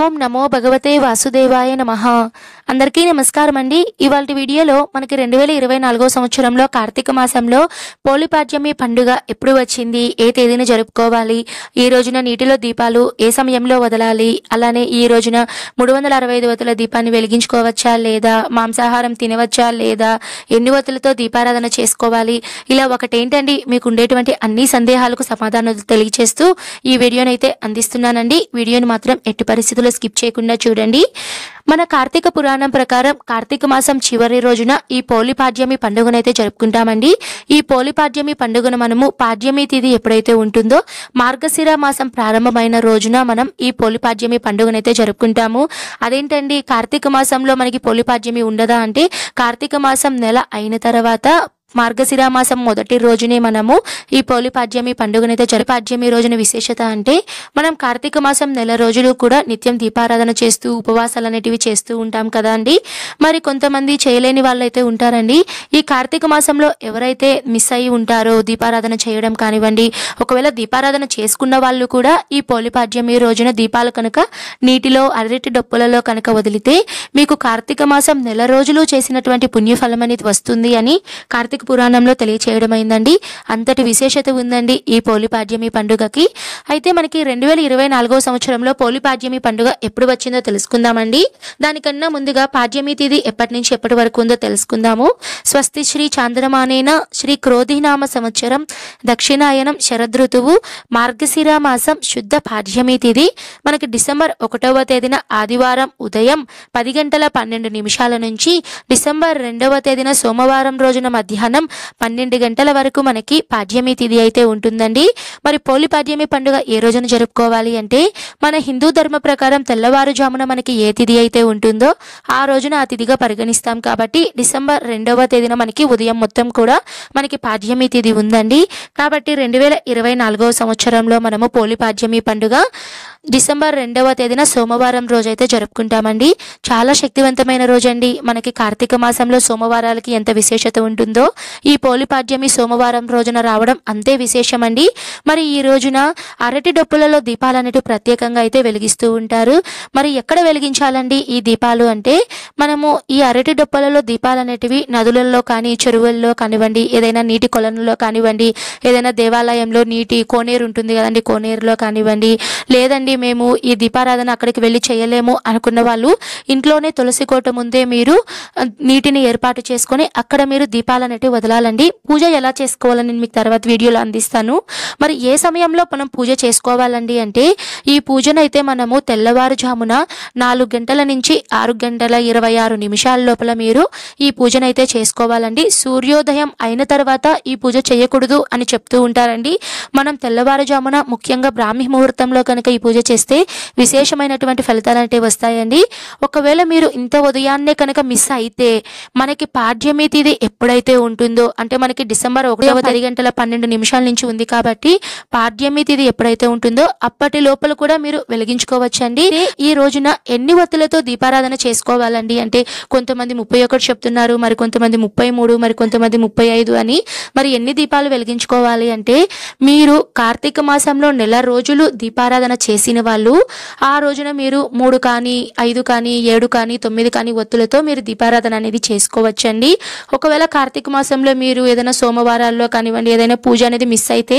ఓం నమో భగవతే వాసుదేవాయ నమః. అందరికీ నమస్కారం అండి. ఇవాల్టి వీడియోలో మనకి 2024 సంవత్సరంలో కార్తీక మాసంలో పోలిపాడ్యమి పండుగ ఎప్పుడు వచ్చింది, ఏ తేదీన జరుపుకోవాలి, ఈ రోజున నీటిలో దీపాలు ఏ సమయంలో వదలాలి, అలానే ఈ రోజున 365 వత్తుల దీపాన్ని వెలిగించుకోవచ్చా లేదా, మాంసాహారం తినవచ్చా లేదా, ఎన్ని వత్తులతో దీపారాధన చేసుకోవాలి, ఇలా ఒకటేంటండి మీకు ఉండేటువంటి అన్ని సందేహాలకు సమాధానాలు తెలియజేస్తూ ఈ వీడియోనైతే అందిస్తున్నానండి. వీడియోని మాత్రం ఎట్టి పరిస్థితుల్లో స్కిప్ చేయకుండా చూడండి. మన కార్తీక పురాణం ప్రకారం కార్తీక మాసం చివరి రోజున ఈ పోలిపాడ్యమి పండుగనైతే జరుపుకుంటామండి. ఈ పోలిపాడ్యమి పండుగను మనము పాడ్యమి తిథి ఎప్పుడైతే ఉంటుందో మార్గశిర మాసం ప్రారంభమైన రోజున మనం ఈ పోలిపాడ్యమి పండుగనైతే జరుపుకుంటాము. అదేంటండి కార్తీక మాసంలో మనకి పోలిపాడ్యమి ఉండదా అంటే, కార్తీక మాసం నెల అయిన తర్వాత మార్గశిర మాసం మొదటి రోజునే మనము ఈ పోలిపాడ్యమి పండుగనైతే పాడ్యమి రోజున విశేషత అంటే, మనం కార్తీక మాసం నెల రోజులు కూడా నిత్యం దీపారాధన చేస్తూ ఉపవాసాలు అనేటివి చేస్తూ ఉంటాం కదా అండి. మరి కొంతమంది చేయలేని వాళ్ళైతే ఉంటారండి. ఈ కార్తీక మాసంలో ఎవరైతే మిస్ అయి ఉంటారో దీపారాధన చేయడం కానివ్వండి, ఒకవేళ దీపారాధన చేసుకున్న వాళ్ళు కూడా ఈ పోలిపాడ్యమి రోజున దీపాలు కనుక నీటిలో అరటి డొప్పులలో కనుక వదిలితే మీకు కార్తీక మాసం నెల రోజులు చేసినటువంటి పుణ్యఫలం అనేది వస్తుంది అని కార్తీక పురాణంలో తెలియచేయడమైందండి. అంతటి విశేషత ఉందండి ఈ పోలిపాడ్యమి పండుగకి. అయితే మనకి 2024 సంవత్సరంలో పోలిపాడ్యమి పండుగ ఎప్పుడు వచ్చిందో తెలుసుకుందామండి. దానికన్నా ముందుగా పాడ్యమి తిథి ఎప్పటి నుంచి ఎప్పటి వరకు ఉందో తెలుసుకుందాము. స్వస్తి శ్రీ చాంద్రమానేన శ్రీ క్రోధినామ సంవత్సరం దక్షిణాయనం శరదృతువు మార్గశిర మాసం శుద్ధ పాడ్యమి తిథి మనకి డిసెంబర్ 1వ తేదీన ఆదివారం ఉదయం 10 గంటల 12 నిమిషాల నుంచి డిసెంబర్ 2వ తేదీన సోమవారం రోజున మధ్యాహ్నం 12 గంటల వరకు మనకి పాడ్యమి తిథి అయితే ఉంటుందండి. మరి పోలిపాడ్యమి పండుగ ఏ రోజున జరుపుకోవాలి అంటే, మన హిందూ ధర్మ ప్రకారం తెల్లవారుజామున మనకి ఏ తిథి అయితే ఉంటుందో ఆ రోజున ఆ తిథిగా పరిగణిస్తాం కాబట్టి డిసెంబర్ 2వ తేదీన మనకి ఉదయం మొత్తం కూడా మనకి పాడ్యమి తిథి ఉందండి. కాబట్టి 2024 సంవత్సరంలో మనము పోలిపాడ్యమి పండుగ డిసెంబర్ 2వ తేదీన సోమవారం రోజైతే జరుపుకుంటామండి. చాలా శక్తివంతమైన రోజండి. మనకి కార్తీక మాసంలో సోమవారాలకి ఎంత విశేషత ఉంటుందో ఈ పోలిపాడ్యమి సోమవారం రోజున రావడం అంతే విశేషమండి. మరి ఈ రోజున అరటి డొప్పులలో దీపాలు అనేవి ప్రత్యేకంగా అయితే వెలిగిస్తూ ఉంటారు. మరి ఎక్కడ వెలిగించాలండి ఈ దీపాలు అంటే, మనము ఈ అరటి డొప్పలలో దీపాలు అనేటివి నదులలో కానీ చెరువుల్లో కానివ్వండి, ఏదైనా నీటి కొలనులో కానివ్వండి, ఏదైనా దేవాలయంలో నీటి కోనేరు ఉంటుంది కదండి, కోనేరులో కానివ్వండి, లేదండి మేము ఈ దీపారాధన అక్కడికి వెళ్ళి చేయలేము అనుకున్న వాళ్ళు ఇంట్లోనే తులసి కోట ముందే మీరు నీటిని ఏర్పాటు చేసుకొని అక్కడ మీరు దీపాలు అనేటివి వదలాలండి. పూజ ఎలా చేసుకోవాలని మీకు తర్వాత వీడియోలో అందిస్తాను. మరి ఏ సమయంలో మనం పూజ చేసుకోవాలండి అంటే, ఈ పూజనైతే మనము తెల్లవారుజామున 4 గంటల నుంచి 6 గంటల 26 నిమిషాల లోపల మీరు ఈ పూజనైతే చేసుకోవాలండి. సూర్యోదయం అయిన తర్వాత ఈ పూజ చేయకూడదు అని చెప్తూ ఉంటారండి. మనం తెల్లవారుజామున ముఖ్యంగా బ్రాహ్మీ ముహూర్తంలో కనుక ఈ పూజ చేస్తే విశేషమైనటువంటి ఫలితాలు అంటే వస్తాయండి. ఒకవేళ మీరు ఇంత ఉదయాన్నే కనుక మిస్ అయితే మనకి పాడ్యమి తిథి ఎప్పుడైతే ఉంటుందో అంటే మనకి డిసెంబర్ 1వ 10 గంటల 12 నిమిషాల నుంచి ఉంది కాబట్టి పాడ్యమి తిథి ఎప్పుడైతే ఉంటుందో అప్పటి లోపల కూడా మీరు వెలిగించుకోవచ్చండి. ఈ రోజున ఎన్ని వత్తులతో దీపారాధన చేసుకోవాలండి అంటే, కొంతమంది 31 చెప్తున్నారు, మరి కొంతమంది 33, మరి కొంతమంది 35 అని. మరి ఎన్ని దీపాలు వెలిగించుకోవాలి అంటే, మీరు కార్తీక మాసంలో నెల రోజులు దీపారాధన చేసిన వాళ్ళు ఆ రోజున మీరు 3 కానీ 5 కానీ 7 కానీ 9 కానీ ఒత్తులతో మీరు దీపారాధన అనేది చేసుకోవచ్చండి. ఒకవేళ కార్తీక మాసంలో మీరు ఏదైనా సోమవారాల్లో కానివ్వండి ఏదైనా పూజ అనేది మిస్ అయితే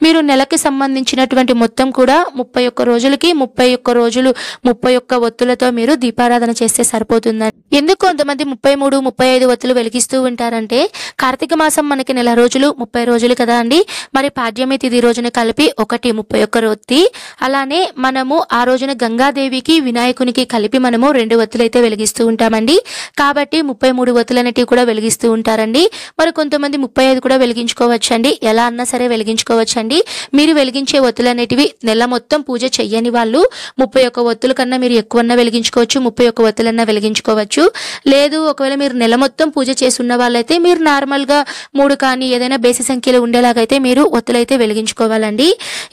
మీరు నెలకి సంబంధించినటువంటి మొత్తం కూడా 31 రోజులకి 31 రోజులు 31 ఒత్తులతో మీరు దీపారాధన చేస్తే సరిపోతుందండి. ఎందుకు కొంతమంది 33, 35 ఒత్తులు వెలిగిస్తూ ఉంటారంటే, కార్తీక మాసం మనకి నెల రోజులు 30 రోజులు కదా అండి. మరి పాడ్యమి తిథి రోజున కలిపి 31 ఒత్తి, అలానే మనము ఆ రోజున గంగాదేవికి వినాయకునికి కలిపి మనము 2 ఒత్తులు అయితే వెలిగిస్తూ ఉంటామండి. కాబట్టి 33 ఒత్తులు అనేటివి కూడా వెలిగిస్తూ ఉంటారండి. మరి కొంతమంది 35 కూడా వెలిగించుకోవచ్చండి. ఎలా అన్నా సరే వెలిగించుకోవచ్చండి. మీరు వెలిగించే ఒత్తులు అనేటివి నెల మొత్తం పూజ చెయ్యని వాళ్ళు 31 ఒత్తుల కన్నా మీరు ఎక్కువన్నా వెలిగించుకోవచ్చు, 31 ఒత్తులన్నా వెలిగించుకోవచ్చు. లేదు ఒకవేళ మీరు నెల మొత్తం పూజ చేస్తున్న వాళ్ళైతే మీరు నార్మల్గా 3 కానీ ఏదైనా బేసి సంఖ్యలో ఉండేలాగైతే మీరు ఒత్తులైతే వెలిగించుకోవాలండి.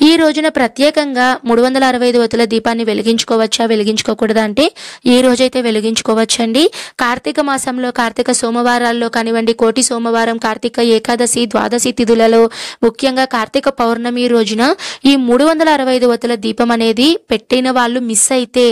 ఈ రోజున ప్రత్యేకంగా 365 ఒత్తుల దీపాన్ని వెలిగించుకోవచ్చా వెలిగించుకోకూడదా అంటే, ఈ రోజైతే వెలిగించుకోవచ్చండి. కార్తీక మాసంలో కార్తీక సోమవారాల్లో కానివ్వండి, కోటి సోమవారం, కార్తీక ఏకాదశి, ద్వాదశి తిథులలో ముఖ్యంగా కార్తీక పౌర్ణమి రోజున ఈ 365 ఒత్తుల దీపం అనేది పెట్టిన వాళ్ళు మిస్ అయితే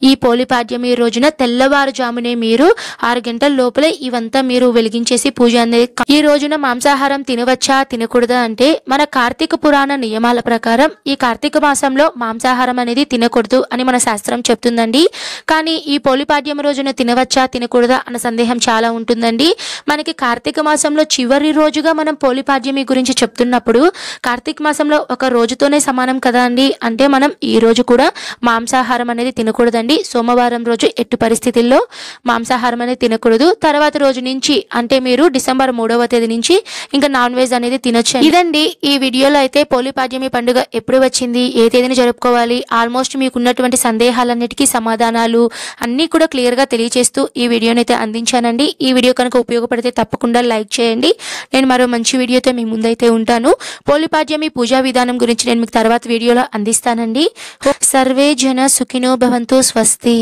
ఈ పోలిపాడ్యమి రోజున తెల్లవారుజామునే మీరు 6 గంటల లోపలే ఇవంతా మీరు వెలిగించేసి పూజ అనేది. ఈ రోజున మాంసాహారం తినవచ్చా తినకూడదా అంటే మన కార్తీక పురాణ నియమాల ప్రకారం ఈ కార్తీక మాసంలో మాంసాహారం అనేది తినకూడదు అని మన శాస్త్రం చెప్తుందండి. కానీ ఈ పోలిపాడ్యం రోజున తినవచ్చా తినకూడదా అన్న సందేహం చాలా ఉంటుందండి. మనకి కార్తీక మాసంలో చివరి రోజుగా మనం పోలిపాడ్యమి గురించి చెప్తున్నప్పుడు కార్తీక మాసంలో ఒక రోజుతోనే సమానం కదా అండి. అంటే మనం ఈ రోజు కూడా మాంసాహారం అనేది తినకూడదండి. సోమవారం రోజు ఎట్టి పరిస్థితుల్లో మాంసాహారం అనేది తినకూడదు. తర్వాత రోజు నుంచి అంటే మీరు డిసెంబర్ 3వ తేదీ నుంచి ఇంకా నాన్ వెజ్ అనేది తినొచ్చు. ఇదండి ఈ వీడియోలో అయితే పోలిపాడ్యమి పండుగ ఎప్పుడు వచ్చింది, ఏ తేదీని జరుపుకోవాలి, ఆల్మోస్ట్ మీకు ఉన్నటువంటి సందేహాలన్నిటికీ సమాధానాలు అన్నీ కూడా క్లియర్గా తెలియజేస్తూ ఈ వీడియోని అయితే అందించానండి. ఈ వీడియో కనుక ఉపయోగపడితే తప్పకుండా లైక్ చేయండి. నేను మరో మంచి వీడియోతో మీ ముందైతే ఉంటాను. పోలిపాడ్యమి పూజా విధానం గురించి నేను మీకు తర్వాత వీడియోలో అందిస్తానండి. సర్వే జన సుఖినో భవంతు. స్వస్తి.